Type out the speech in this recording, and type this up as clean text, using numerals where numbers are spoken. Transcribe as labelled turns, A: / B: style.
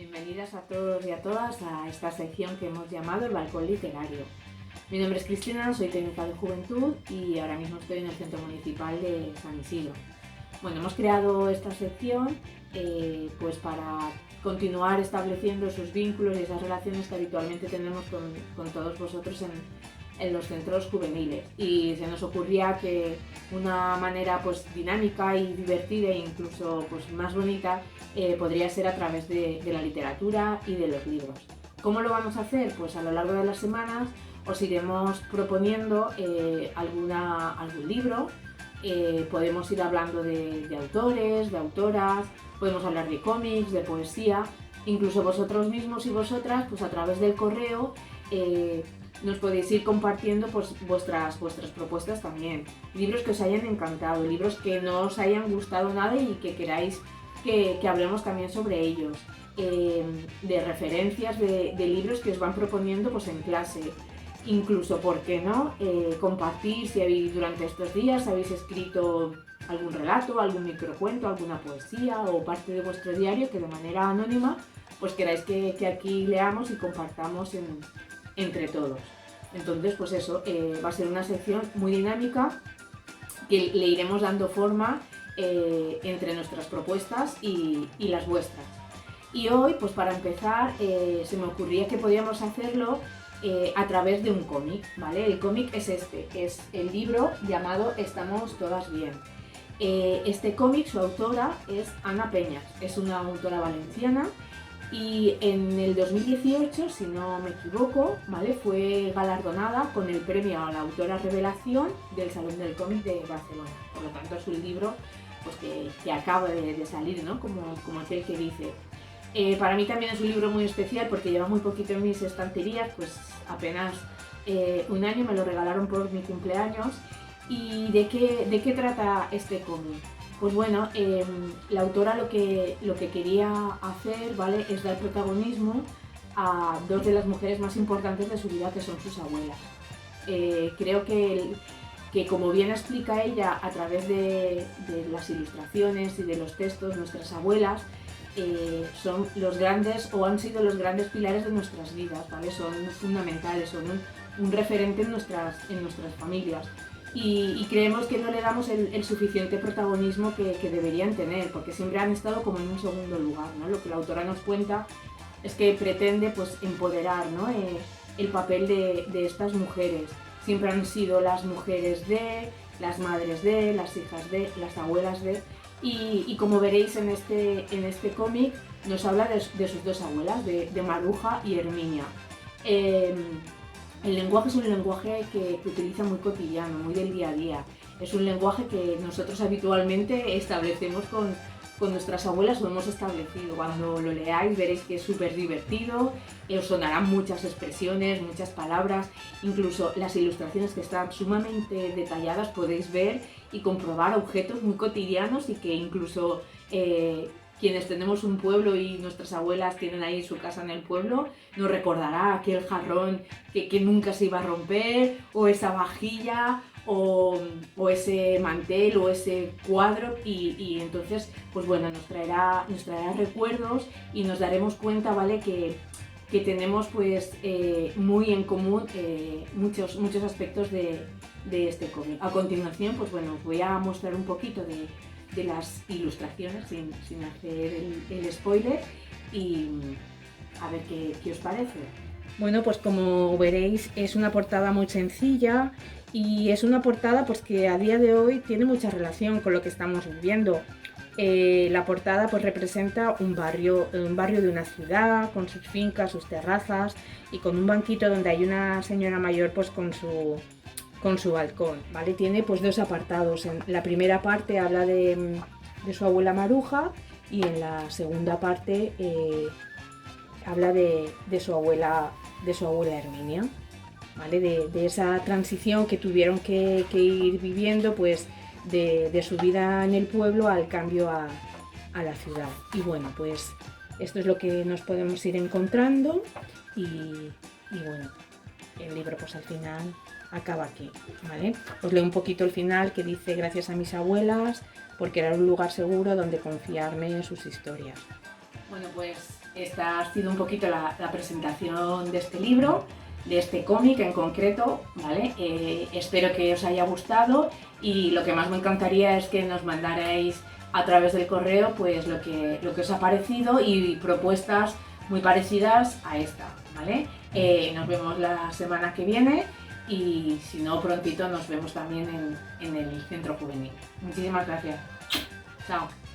A: Bienvenidas a todos y a todas a esta sección que hemos llamado El Balcón Literario. Mi nombre es Cristina, soy técnica de juventud y ahora mismo estoy en el Centro Municipal de San Isidro. Bueno, hemos creado esta sección pues para continuar estableciendo esos vínculos y esas relaciones que habitualmente tenemos con todos vosotros en los centros juveniles, y se nos ocurría que una manera pues dinámica y divertida e incluso pues más bonita podría ser a través de la literatura y de los libros. ¿Cómo lo vamos a hacer? Pues a lo largo de las semanas os iremos proponiendo algún libro. Podemos ir hablando de autores, de autoras, podemos hablar de cómics, de poesía, incluso vosotros mismos y vosotras pues a través del correo nos podéis ir compartiendo pues vuestras propuestas también. Libros que os hayan encantado, libros que no os hayan gustado nada y que queráis que hablemos también sobre ellos. De referencias de libros que os van proponiendo pues en clase. Incluso, ¿por qué no? Compartir si durante estos días habéis escrito algún relato, algún microcuento, alguna poesía o parte de vuestro diario que de manera anónima pues queráis que aquí leamos y compartamos entre todos. Entonces, pues eso, va a ser una sección muy dinámica que le iremos dando forma entre nuestras propuestas y las vuestras. Y hoy, pues para empezar, se me ocurría que podíamos hacerlo a través de un cómic, ¿vale? El cómic es es el libro llamado Estamos todas bien. Este cómic, su autora es Ana Peñas, es una autora valenciana y en el 2018, si no me equivoco, ¿vale? Fue galardonada con el premio a la autora revelación del Salón del Cómic de Barcelona. Por lo tanto, es un libro pues, que acaba de salir, ¿no? Como aquel que dice. Para mí también es un libro muy especial porque lleva muy poquito en mis estanterías, pues apenas un año, me lo regalaron por mi cumpleaños. ¿Y de qué trata este cómic? Pues bueno, la autora lo que quería hacer, ¿vale?, es dar protagonismo a dos de las mujeres más importantes de su vida, que son sus abuelas. Creo que como bien explica ella a través de las ilustraciones y de los textos, nuestras abuelas son los grandes o han sido los grandes pilares de nuestras vidas, ¿vale? Son fundamentales, son un referente en nuestras familias. Y creemos que no le damos el suficiente protagonismo que deberían tener, porque siempre han estado como en un segundo lugar, ¿no? Lo que la autora nos cuenta es que pretende pues, empoderar, ¿no? El papel de estas mujeres. Siempre han sido las mujeres de, las madres de, las hijas de, las abuelas de. Y como veréis en este cómic, nos habla de sus dos abuelas, de Maruja y Herminia. El lenguaje es un lenguaje que utiliza muy cotidiano, muy del día a día. Es un lenguaje que nosotros habitualmente establecemos con nuestras abuelas o hemos establecido. Cuando lo leáis veréis que es súper divertido, os sonarán muchas expresiones, muchas palabras, incluso las ilustraciones que están sumamente detalladas podéis ver y comprobar objetos muy cotidianos y que incluso quienes tenemos un pueblo y nuestras abuelas tienen ahí su casa en el pueblo, nos recordará aquel jarrón que nunca se iba a romper, o esa vajilla, o ese mantel, o ese cuadro, y entonces, pues bueno, nos traerá recuerdos y nos daremos cuenta, ¿vale?, que tenemos pues muy en común muchos aspectos de este cómic. A continuación, pues bueno, os voy a mostrar un poquito de las ilustraciones sin hacer el spoiler y a ver qué os parece. Bueno, pues como veréis es una portada muy sencilla y es una portada pues que a día de hoy tiene mucha relación con lo que estamos viviendo. La portada pues representa un barrio de una ciudad con sus fincas, sus terrazas y con un banquito donde hay una señora mayor pues con su balcón, ¿vale? Tiene pues dos apartados. En la primera parte habla de su abuela Maruja y en la segunda parte habla de su abuela Herminia, ¿vale? De esa transición que tuvieron que ir viviendo pues de su vida en el pueblo al cambio a la ciudad. Y bueno, pues esto es lo que nos podemos ir encontrando y bueno, el libro pues al final acaba aquí, ¿vale? Os leo un poquito el final que dice: gracias a mis abuelas, porque era un lugar seguro donde confiarme en sus historias. Bueno, pues esta ha sido un poquito la presentación de este libro, de este cómic en concreto, ¿vale? Espero que os haya gustado y lo que más me encantaría es que nos mandarais a través del correo pues lo que os ha parecido y propuestas muy parecidas a esta, ¿vale? Nos vemos la semana que viene y si no prontito nos vemos también en el centro juvenil. Muchísimas gracias. Chao.